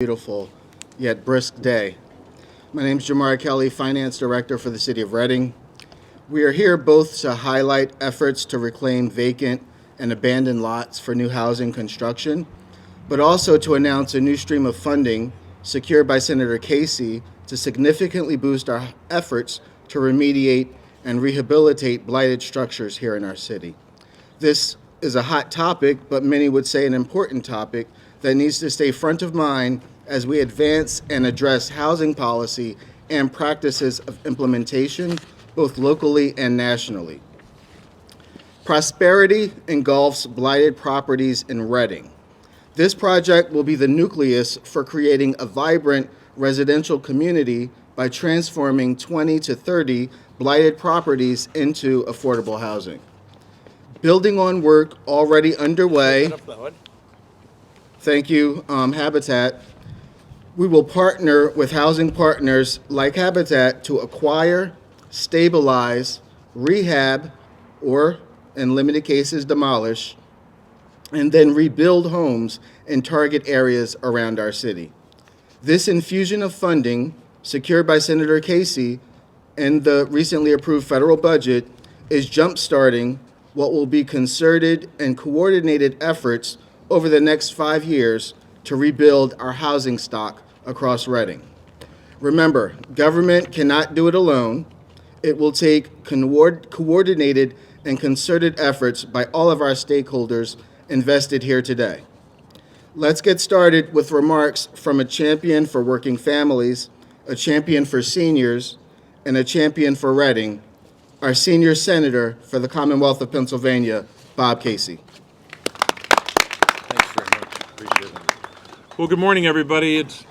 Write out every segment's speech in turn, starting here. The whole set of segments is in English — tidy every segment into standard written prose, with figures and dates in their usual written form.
Beautiful yet brisk day. My name is Jamar Kelly, Finance Director for the City of Reading. We are here both to highlight efforts to reclaim vacant and abandoned lots for new housing construction, but also to announce a new stream of funding secured by Senator Casey to significantly boost our efforts to remediate and rehabilitate blighted structures here in our city. This is a hot topic, but many would say an important topic that needs to stay front of mind as we advance and address housing policy and practices of implementation, both locally and nationally. Prosperity engulfs blighted properties in Reading. This project will be the nucleus for creating a vibrant residential community by transforming 20 to 30 blighted properties into affordable housing. Building on work already underway, thank you, Habitat, we will partner with housing partners like Habitat to acquire, stabilize, rehab, or in limited cases demolish, and then rebuild homes in target areas around our city. This infusion of funding, secured by Senator Casey in the recently approved federal budget, is jumpstarting what will be concerted and coordinated efforts over the next 5 years to rebuild our housing stock across Reading. Remember, government cannot do it alone. It will take coordinated and concerted efforts by all of our stakeholders invested here today. Let's get started with remarks from a champion for working families, a champion for seniors, and a champion for Reading, our senior senator for the Commonwealth of Pennsylvania, Bob Casey. Thanks very much. Appreciate it. Well, good morning, everybody. It's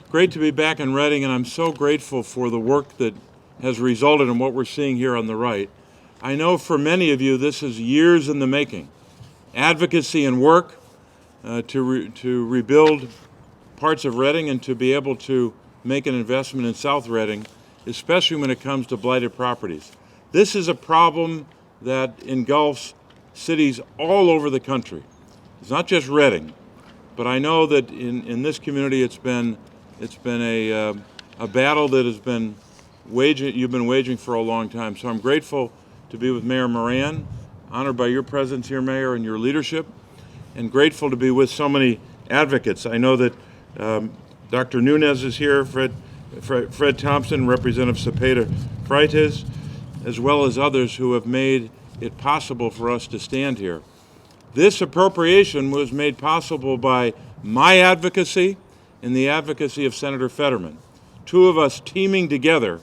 great to be back in Reading, and I'm so grateful for the work that has resulted in what we're seeing here on the right. I know for many of you this is years in the making. Advocacy and work to rebuild parts of Reading and to be able to make an investment in South Reading, especially when it comes to blighted properties. This is a problem that engulfs cities all over the country. It's not just Reading, but I know that in this community it's been a battle that you've been waging for a long time. So I'm grateful to be with Mayor Moran, honored by your presence here, Mayor, and your leadership, and grateful to be with so many advocates. I know that Dr. Nunez is here, Fred Thompson, Representative Cepeda Freitas, as well as others who have made it possible for us to stand here. This appropriation was made possible by my advocacy and the advocacy of Senator Fetterman, two of us teaming together,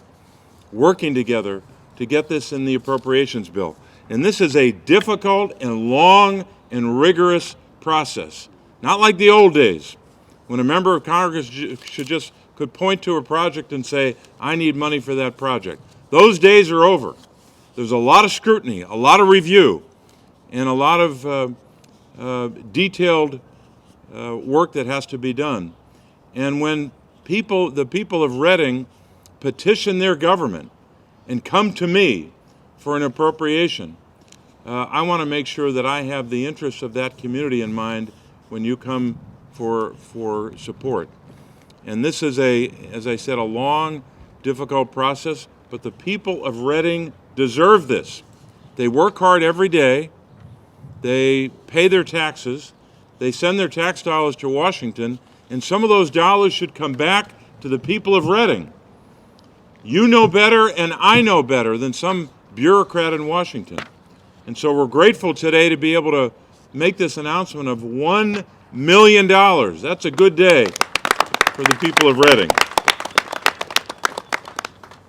working together to get this in the appropriations bill. And this is a difficult and long and rigorous process, not like the old days when a member of Congress could point to a project and say, I need money for that project. Those days are over. There's a lot of scrutiny, a lot of review, and a lot of detailed work that has to be done. And when the people of Reading petition their government and come to me for an appropriation, I want to make sure that I have the interests of that community in mind when you come for support. And this is as I said, a long, difficult process, but the people of Reading deserve this. They work hard every day. They pay their taxes. They send their tax dollars to Washington, and some of those dollars should come back to the people of Reading. You know better, and I know better than some bureaucrat in Washington. And so we're grateful today to be able to make this announcement of $1 million. That's a good day for the people of Reading.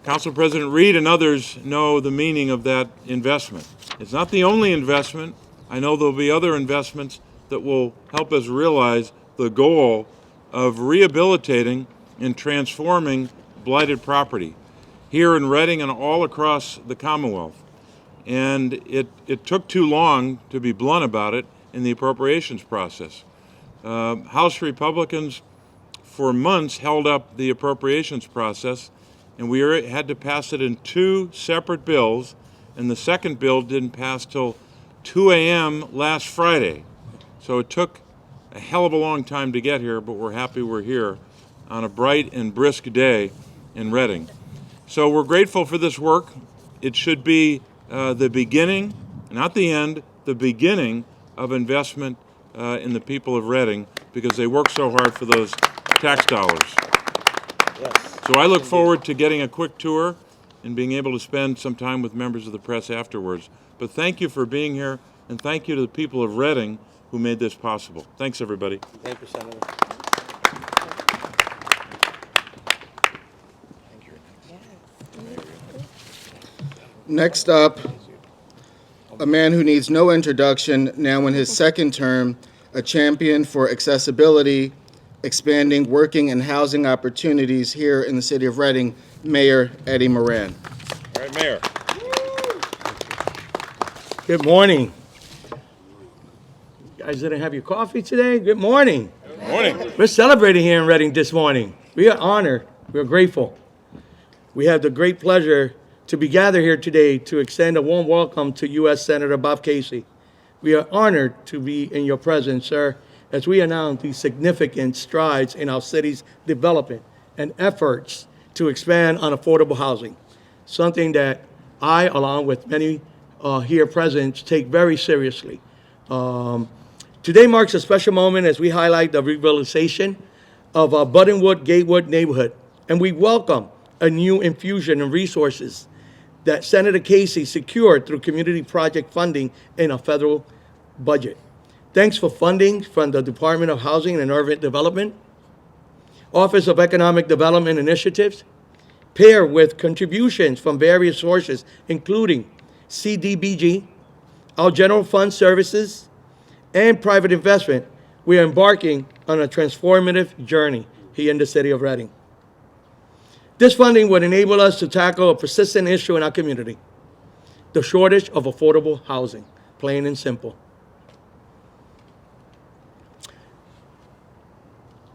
Council President Reed and others know the meaning of that investment. It's not the only investment. I know there'll be other investments that will help us realize the goal of rehabilitating and transforming blighted property here in Reading and all across the Commonwealth. And it took too long, to be blunt about it, in the appropriations process. House Republicans for months held up the appropriations process, and we had to pass it in two separate bills, and the second bill didn't pass till 2 a.m. last Friday. So it took a hell of a long time to get here, but we're happy we're here. on a bright and brisk day in Reading. So we're grateful for this work. It should be the beginning, not the end, the beginning of investment in the people of Reading, because they work so hard for those tax dollars. Yes. So I look forward to getting a quick tour and being able to spend some time with members of the press afterwards. But thank you for being here, and thank you to the people of Reading who made this possible. Thanks, everybody. Thank you, Senator. Next up, a man who needs no introduction, now in his second term, a champion for accessibility, expanding working and housing opportunities here in the city of Reading, Mayor Eddie Moran. All right, Mayor. Good morning. You guys didn't have your coffee today? Good morning. Good morning. We're celebrating here in Reading this morning. We are honored. We are grateful. We have the great pleasure to be gathered here today to extend a warm welcome to U.S. Senator Bob Casey. We are honored to be in your presence, sir, as we announce these significant strides in our city's development and efforts to expand on affordable housing, something that I, along with many here present, take very seriously. Today marks a special moment as we highlight the revitalization of our Buttonwood Gatewood neighborhood, and we welcome a new infusion of resources that Senator Casey secured through community project funding in a federal budget. Thanks for funding from the Department of Housing and Urban Development, Office of Economic Development Initiatives, paired with contributions from various sources, including CDBG, our general fund services, and private investment. We are embarking on a transformative journey here in the city of Reading. This funding would enable us to tackle a persistent issue in our community, the shortage of affordable housing, plain and simple.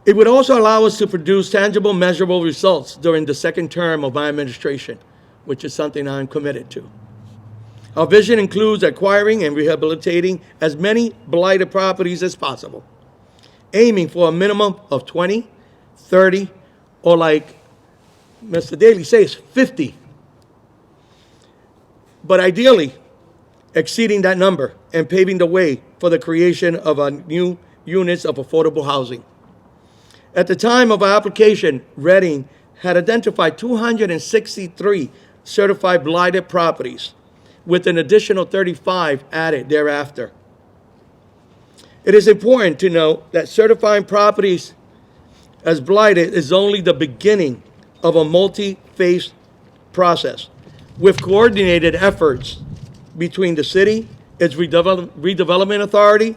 It would also allow us to produce tangible, measurable results during the second term of my administration, which is something I'm committed to. Our vision includes acquiring and rehabilitating as many blighted properties as possible, aiming for a minimum of 20, 30, or like Mr. Daly says, 50. But ideally, exceeding that number and paving the way for the creation of a new units of affordable housing. At the time of our application, Reading had identified 263 certified blighted properties, with an additional 35 added thereafter. It is important to note that certifying properties as blighted is only the beginning of a multi-phase process with coordinated efforts between the city, its redevelopment authority,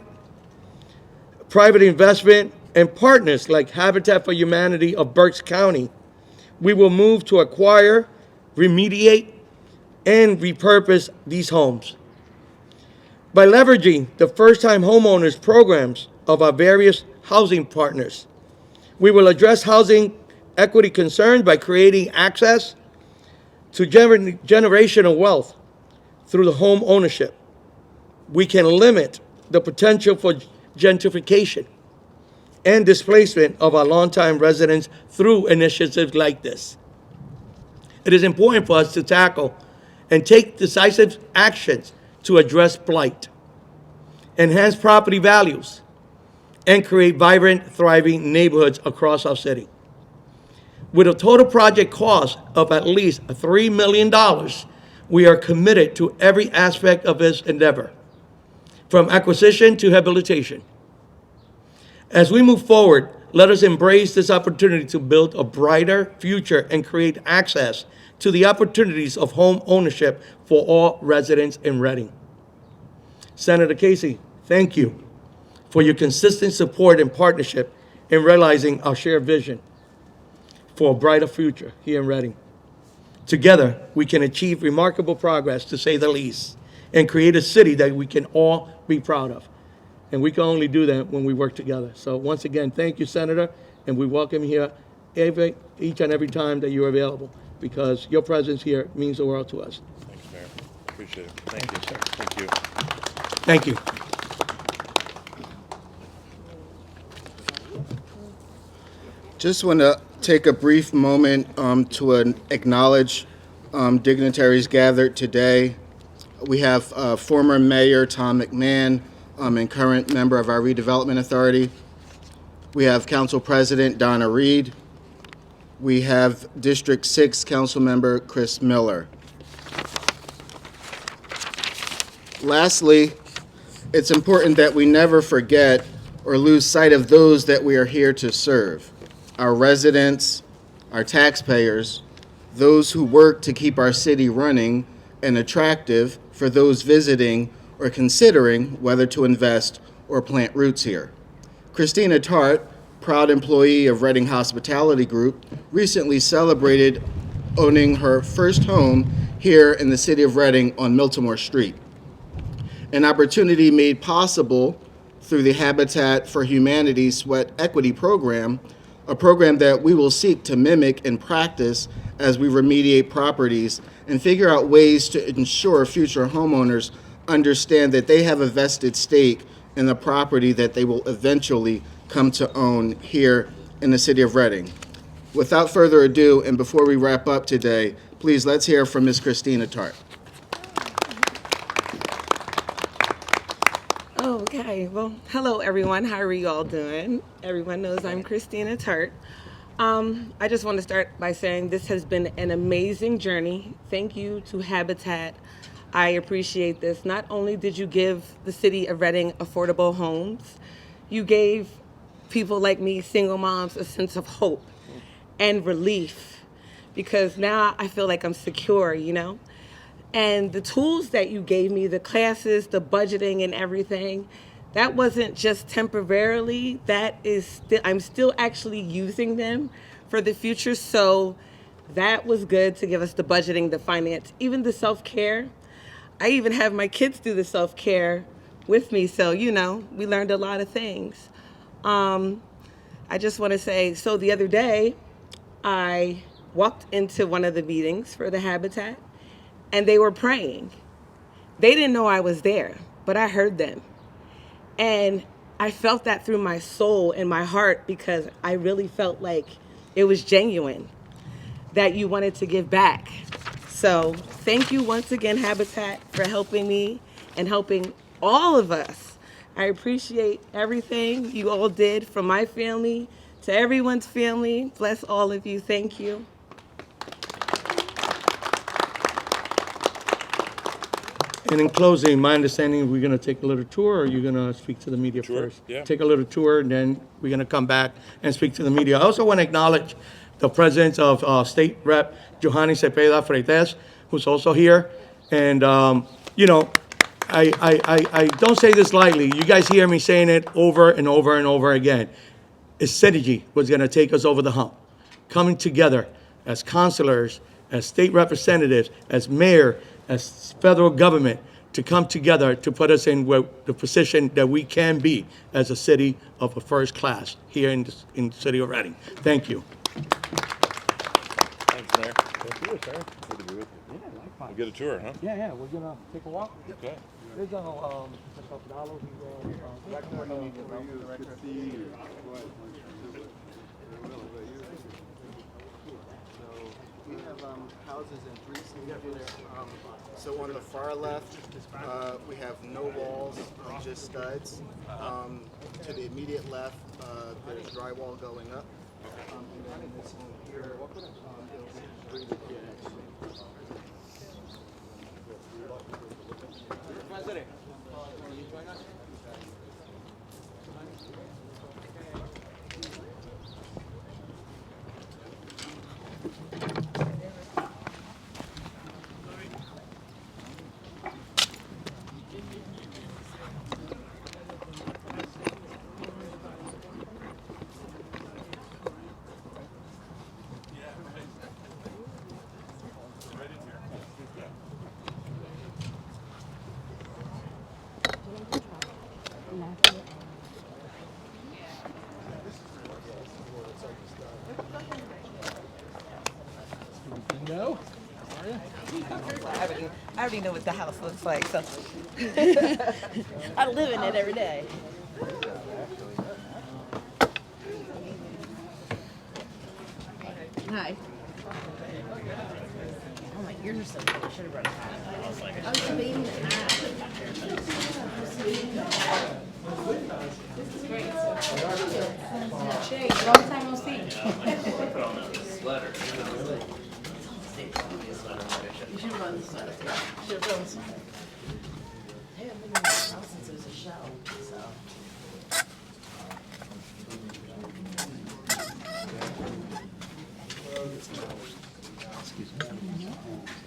private investment, and partners like Habitat for Humanity of Berks County. We will move to acquire, remediate, and repurpose these homes. By leveraging the first-time homeowners programs of our various housing partners, we will address housing equity concerns by creating access to generational wealth through the home ownership. We can limit the potential for gentrification and displacement of our longtime residents through initiatives like this. It is important for us to tackle and take decisive actions to address blight, enhance property values, and create vibrant, thriving neighborhoods across our city. With a total project cost of at least $3 million, we are committed to every aspect of this endeavor, from acquisition to rehabilitation. As we move forward, let us embrace this opportunity to build a brighter future and create access to the opportunities of home ownership for all residents in Reading. Senator Casey, thank you for your consistent support and partnership in realizing our shared vision for a brighter future here in Reading. Together, we can achieve remarkable progress, to say the least, and create a city that we can all be proud of. And we can only do that when we work together. So once again, thank you, Senator, and we welcome you here each and every time that you're available, because your presence here means the world to us. Thanks, Mayor. Appreciate it. Thank you, sir. Thank you. Thank you. Just want to take a brief moment to acknowledge dignitaries gathered today. We have former Mayor Tom McMahon and current member of our Redevelopment Authority. We have Council President Donna Reed. We have District 6 Council Member Chris Miller. Lastly, it's important that we never forget or lose sight of those that we are here to serve: our residents, our taxpayers, those who work to keep our city running and attractive for those visiting or considering whether to invest or plant roots here. Christina Tart, proud employee of Reading Hospitality Group, recently celebrated owning her first home here in the city of Reading on Miltimore Street, an opportunity made possible through the Habitat for Humanity Sweat Equity Program, a program that we will seek to mimic and practice as we remediate properties and figure out ways to ensure future homeowners understand that they have a vested stake in the property that they will eventually come to own here in the city of Reading. Without further ado, and before we wrap up today, please let's hear from Ms. Christina Tart. Okay, well, hello everyone. How are you all doing? Everyone knows I'm Christina Tart. I just want to start by saying this has been an amazing journey. Thank you to Habitat. I appreciate this. Not only did you give the city of Reading affordable homes, you gave people like me, single moms, a sense of hope and relief, because now I feel like I'm secure, you know? And the tools that you gave me, the classes, the budgeting and everything, that wasn't just temporarily, I'm still actually using them for the future. So that was good to give us the budgeting, the finance, even the self-care. I even have my kids do the self-care with me. So, you know, we learned a lot of things. I just want to say, so the other day, I walked into one of the meetings for the Habitat, and they were praying. They didn't know I was there, but I heard them. And I felt that through my soul and my heart, because I really felt like it was genuine, that you wanted to give back. So thank you once again, Habitat, for helping me and helping all of us. I appreciate everything you all did, from my family to everyone's family. Bless all of you. Thank you. And in closing, my understanding, we're going to take a little tour, or you're going to speak to the media first? Yeah. Take a little tour, and then we're going to come back and speak to the media. I also want to acknowledge the presence of State Rep. Johanny Cepeda Freites, who's also here. And, you know, I don't say this lightly. You guys hear me saying it over and over and over again. It's synergy was going to take us over the hump. Coming together as councilors, as state representatives, as mayor, as federal government, to come together to put us in the position that we can be as a city of a first class here in the city of Reading. Thank you. Thanks, Mayor. Thank you, sir. Good to be with you. Yeah, likewise. We get a tour, huh? Yeah, we're gonna take a walk. Okay. There's Mr. Dallo, he's director of development director. We have houses in three stages. So on the far left, we have no walls, just studs. To the immediate left, there's drywall going up. And then in this one here, it'll be President, can you join us? No? I already know what the house looks like, so I live in it every day. Hi. Oh, my ears are so good. I should have brought a hat. I was debating the hat. This is great. Shay, long time no see. Sweater. You should run the sweater. Should run the sweater. Hey, I've been in the house since it was a show, so.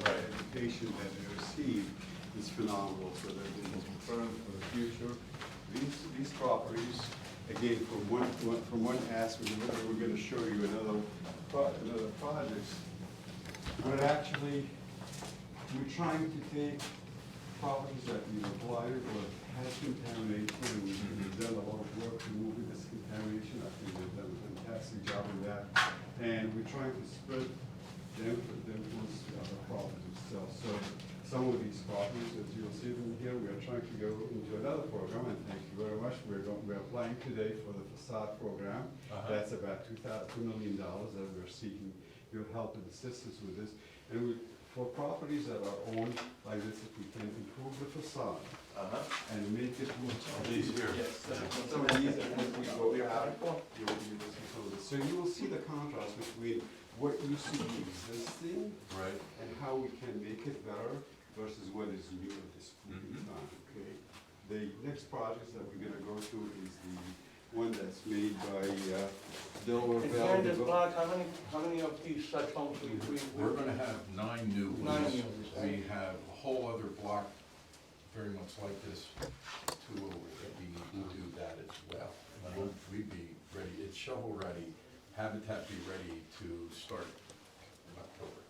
Right, education that they receive is phenomenal, so that they will confirm for the future. These properties, again, from one aspect, we're going to show you another projects. We're actually, trying to take properties that we blighted or has contamination, and we've done a lot of work removing this contamination. I think they've done a fantastic job in that. And we're trying to spread them towards the other properties still. So some of these properties, as you'll see them here, we are trying to go into another program, and thank you very much. We're applying today for the facade program. That's about $2 million that we're seeking your help and assistance with this. And for properties that are owned like this, if we can improve the facade and make it look. These here. Yes, some of these, and as we go out, you will see some of this. So you will see the contrast between what you see existing and how we can make it better versus what is new at this point in time, okay? The next project that we're gonna go through is the one that's made by Delaware And Valley. during this block, how many of these such homes We're gonna have 9 new ones. 9 new ones, right? We have a whole other block very much like this, 2 over that we need to do that as well. And we'd be ready, it's shovel ready, Habitat be ready to start in October.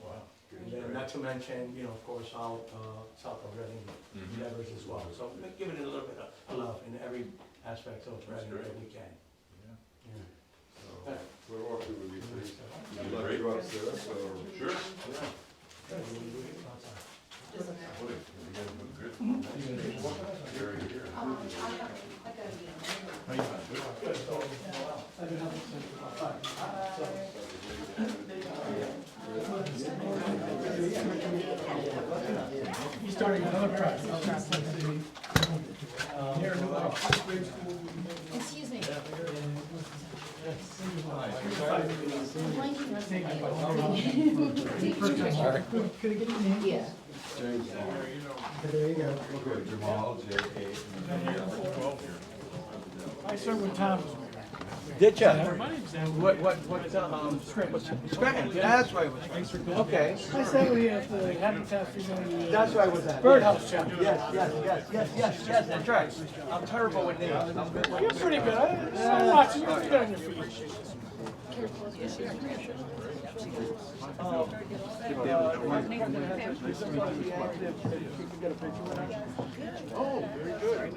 Wow. And then not to mention, you know, of course, south of Reading, Nevers as well. So give it a little bit of love in every aspect of Reading that we can. So we're working with you, please. I'd like you up there, so. Sure. He's starting another project. Excuse me. Yeah. There you go. Jamal, J.K. I served with Tom. Did ya? Scranton, that's why it was. Okay. I sat with you at the Habitat for Humanity. That's why I was at. Birdhouse chapter. Yes, that's right. I'm terrible with names. You're pretty good. I'm watching. You're good on your feet. Oh, very good.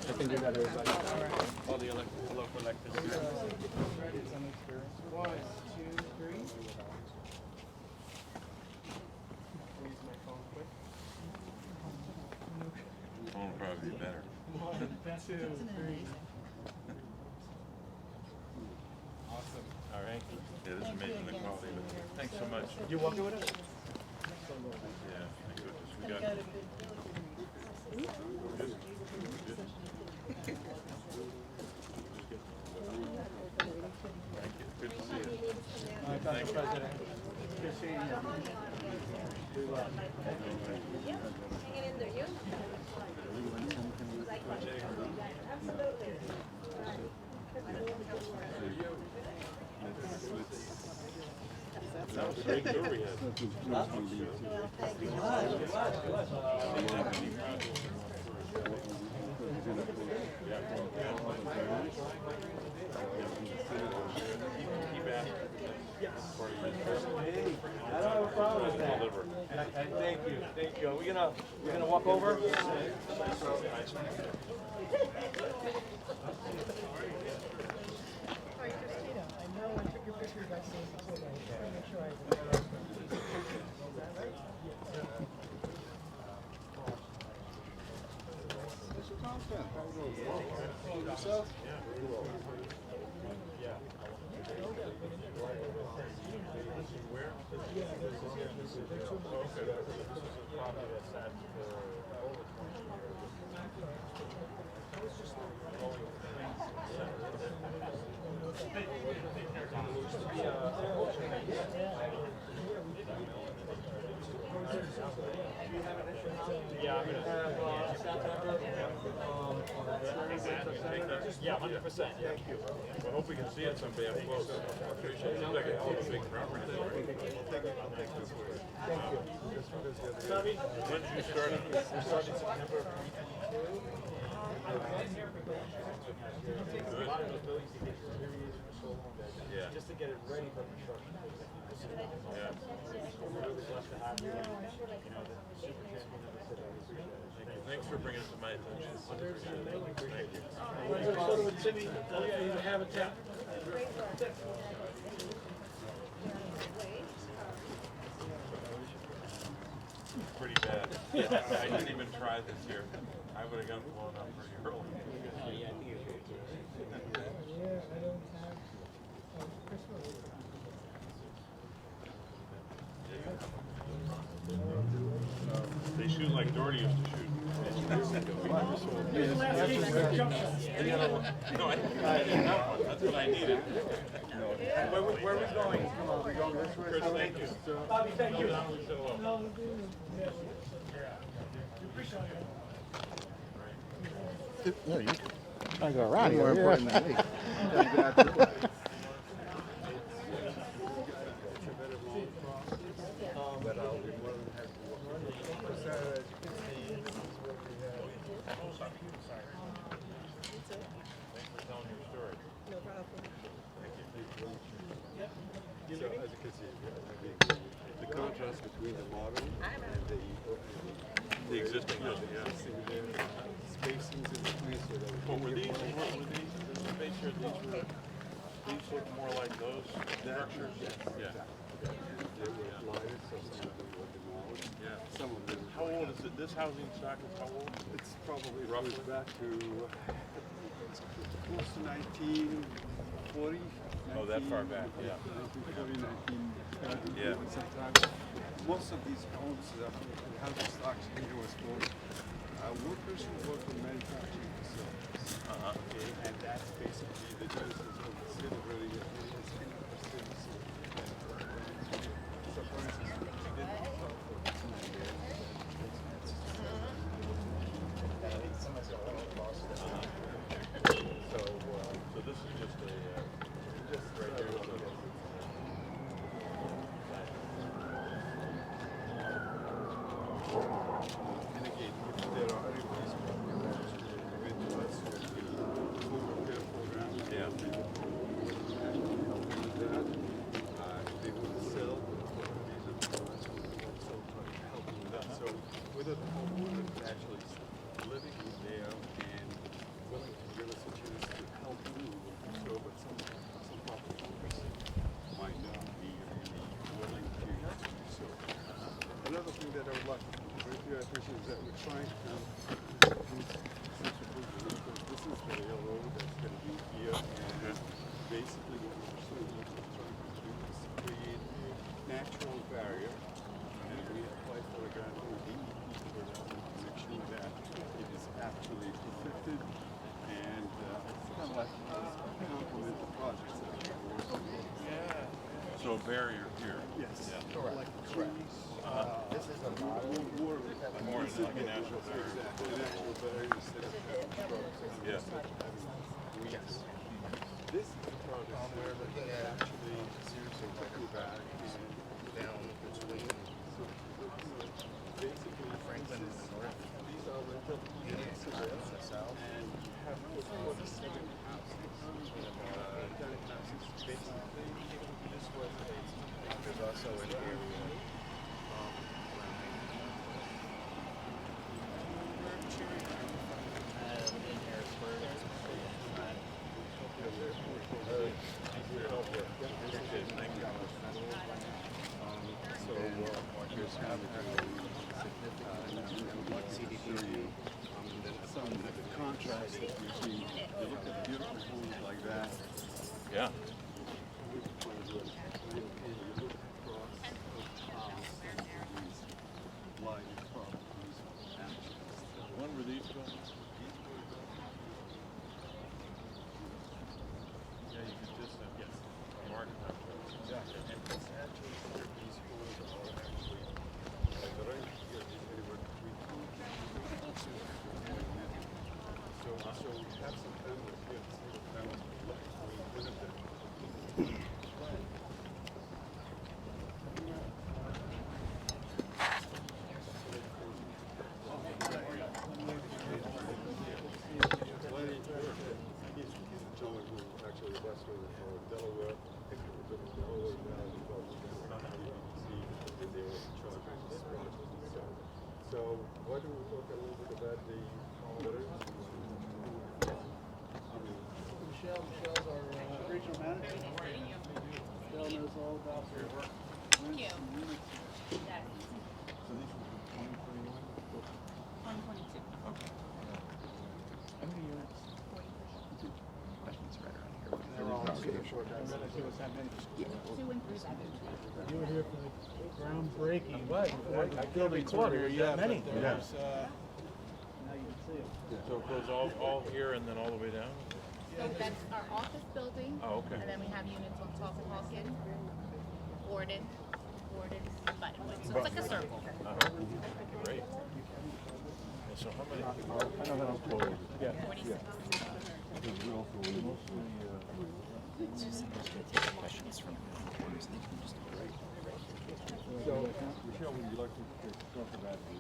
I think we got everybody. All the local elected. 1, 2, 3. Phone will probably be better. 1, 2, 3. Awesome. All right. Yeah, this is amazing, the quality of it. Thanks so much. You walking with us? Yeah, thank goodness. We got it. Thank you. Good to see you. Dr. President. Good seeing you. That was a great tour we had. I don't have a problem with that. And thank you. We're gonna walk over. Yeah, 100%. Thank you. I hope we can see it someday up close. It seems like a hell of a big property. Thank you. When did you start? We started in September. A lot of those buildings to get periods for so long that just to get it ready for construction. Yeah. We're really blessed to have you. You know, the super champion of the city. Thanks for bringing it to my attention. 100%. Thank you. We're going to start with Timmy. He's a habitat. Pretty bad. I didn't even try this year. I would have gotten blown up pretty early. Yeah, I think it's They shoot like Doherty used to shoot. No, I didn't have one. That's what I needed. Where are we going? Come on, we're going this way. Chris, thank you. Bobby, thank you. No, you can go around here. More important than me. So as you can see, the contrast between the modern and the existing building, yeah. spacings in between so that What were these? Space here, these look more like those structures? Yeah. they were blighted, so some of them were demolished. Yeah. Some of them. How old is it? This housing stock is how old? It's probably Roughly? goes back to close to 1940. Oh, that far back, yeah. 1940, 1930, Yeah. sometimes. Most of these homes, the housing stocks here was for workers who work in manufacturing facilities. Okay, and that's basically the genesis of the city, really. It's kind of a city. So, for instance, we did So this is just a, right here. and again, if there are any ways to us with the home repair program, Yeah. they would sell these apartments, we would also try to help with that. So whether the homeowner is actually living there and willing to give us a chance to help move, so but some property owners might not be really willing to do so. Another thing that I would like to I appreciate is that we're trying to this is the railroad that's going to be here, and basically what we're trying to do is create a natural barrier, and we apply for a grant from DEP for that to make sure that it is actually protected and kind of like complement the projects that we're working on. Yeah. So a barrier here. Yes. Yeah. Correct. Like trees. This is a model. More like a natural barrier. Exactly. A natural barrier instead of having shrubs. Yeah. Yes. This is the project We're looking at actually seriously like back down between basically Franklin in the north, these are rental units in the south. and have 47 houses. Basically, this was There's also an area CDP. Then some of the contrast You look at beautiful homes like that. Yeah. When were these built? Yeah, you could just mark them. So we have some families here, single families, we live there. He's a gentleman who actually Western Delaware, Delaware now, because and they were in charge of this project. So why don't we talk a little bit about the letters? Michelle's our regional manager. Michelle knows all about their work. Thank you. Yes. So these were from 2021? 122. Okay. How many units? 43. That's right around here. They're all short. I'd rather see what's happening. 2 and 3 bedrooms. You were here for the groundbreaking. What? I feel recorded. Yeah, Many. but there's, now you can see them. So it goes all here and then all the way down? So that's our office building. Oh, okay. And then we have units on top of Hawken, Gordon, Buttonwood. So it's like a circle. Great. And so how many? I know how to quote it. Yeah. 46. So, Michelle, would you like to talk about the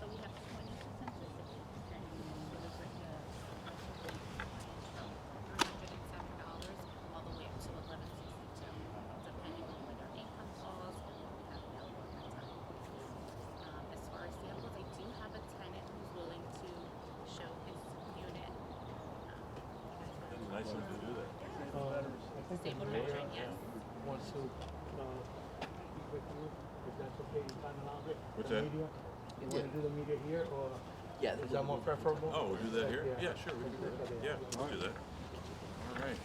So we have 20% $307 all the way up to $1162, depending on what our income falls and what we have available at that time. As far as samples, I do have a tenant who's willing to show his unit. That's nice of them to do that. Stable veteran, yes. Wants to, speak with you, if that's okay, you time allows it. What's The that? media? You want to do the media here, or Yeah. is that more preferable? Oh, we'll do that here? Yeah. Yeah, sure, we can do that. Yeah, we'll do that. All right.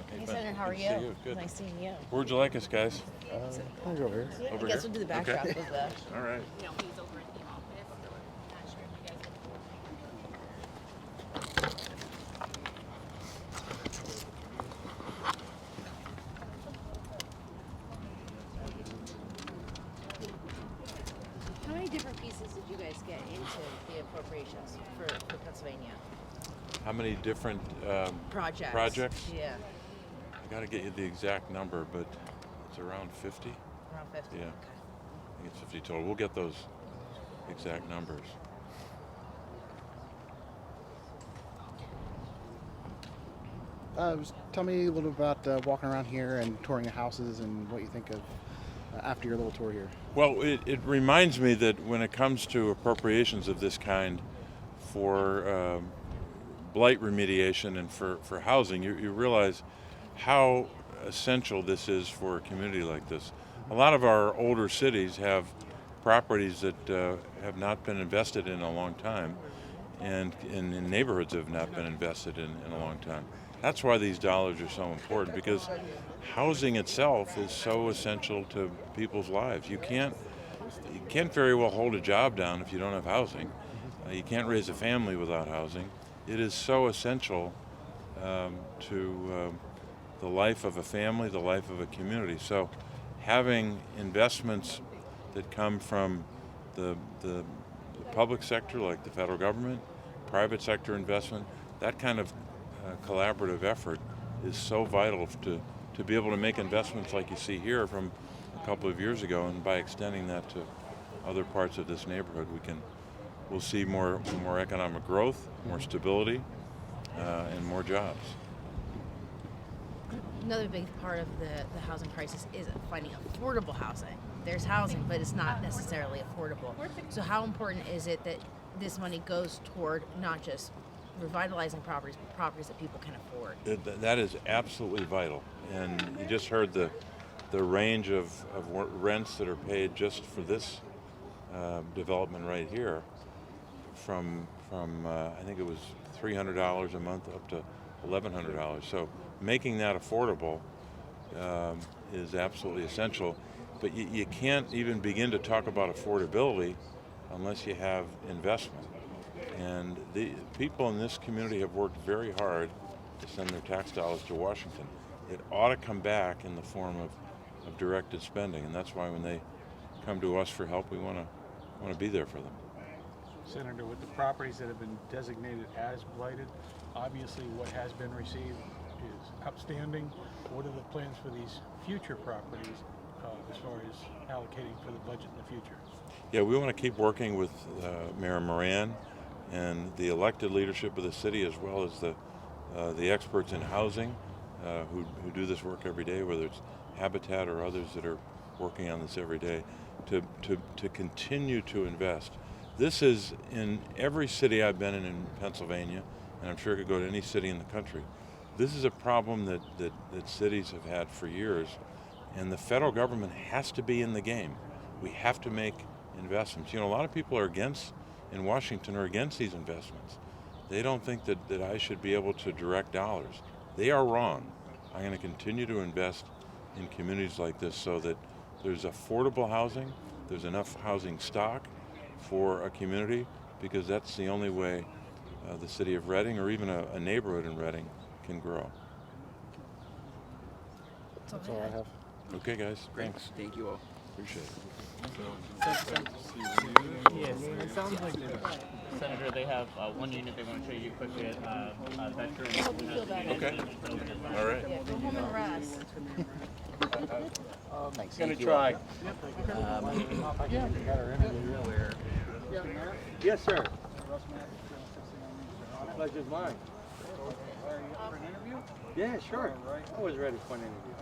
Hey, Senator, how are Good to see you? Good. Nice seeing you. Where'd you like us, guys? I'll go over here. Yeah, Over I guess here? we'll do the backdrop Okay. of the. All right. No, he's over in the office. Not sure if you guys have. How many different pieces did you guys get into the appropriations for Pennsylvania? How many different Projects. projects? Yeah, I got to get you the exact number, but it's around 50. around 50. Yeah. Okay. I think it's 50 total. We'll get those exact numbers. Tell me a little about walking around here and touring the houses and what you think of after your little tour here. Well, it reminds me that when it comes to appropriations of this kind for blight remediation and for housing, you realize how essential this is for a community like this. A lot of our older cities have properties that have not been invested in a long time, and in neighborhoods have not been invested in a long time. That's why these dollars are so important, because housing itself is so essential to people's lives. You can't very well hold a job down if you don't have housing. You can't raise a family without housing. It is so essential to the life of a family, the life of a community. So having investments that come from the public sector, like the federal government, private sector investment, that kind of collaborative effort is so vital to be able to make investments like you see here from a couple of years ago, and by extending that to other parts of this neighborhood, we'll see more economic growth, more stability, and more jobs. Another big part of the housing crisis is finding affordable housing. There's housing, but it's not necessarily affordable. So how important is it that this money goes toward not just revitalizing properties, but properties that people can afford. That is absolutely vital. And you just heard the range of rents that are paid just for this development right here, from I think it was $300 a month up to $1,100. So making that affordable is absolutely essential. But you can't even begin to talk about affordability unless you have investment. And the people in this community have worked very hard to send their tax dollars to Washington. It ought to come back in the form of directed spending, and that's why when they come to us for help, we want to be there for them. Senator, with the properties that have been designated as blighted, obviously what has been received is outstanding. What are the plans for these future properties as far as allocating for the budget in the future? Yeah, we want to keep working with Mayor Moran and the elected leadership of the city, as well as the experts in housing who do this work every day, whether it's Habitat or others that are working on this every day, to continue to invest. This is in every city I've been in Pennsylvania, and I'm sure it could go to any city in the country. This is a problem that cities have had for years, and the federal government has to be in the game. We have to make investments. You know, a lot of people in Washington are against these investments. They don't think that I should be able to direct dollars. They are wrong. I'm going to continue to invest in communities like this so that there's affordable housing, there's enough housing stock for a community, because that's the only way the city of Reading, or even a neighborhood in Reading, can grow. That's all I have. Okay, guys. Thanks. Thank you all. Appreciate it. Yes, it sounds like Senator, they have one unit they want to show you quickly at veterans. I hope you feel better. Okay. All right. Yeah, go home and rest. Thanks. Gonna try. Yes, sir. Pleasure's mine. Are you up for an interview? Yeah, sure. Always ready for an interview.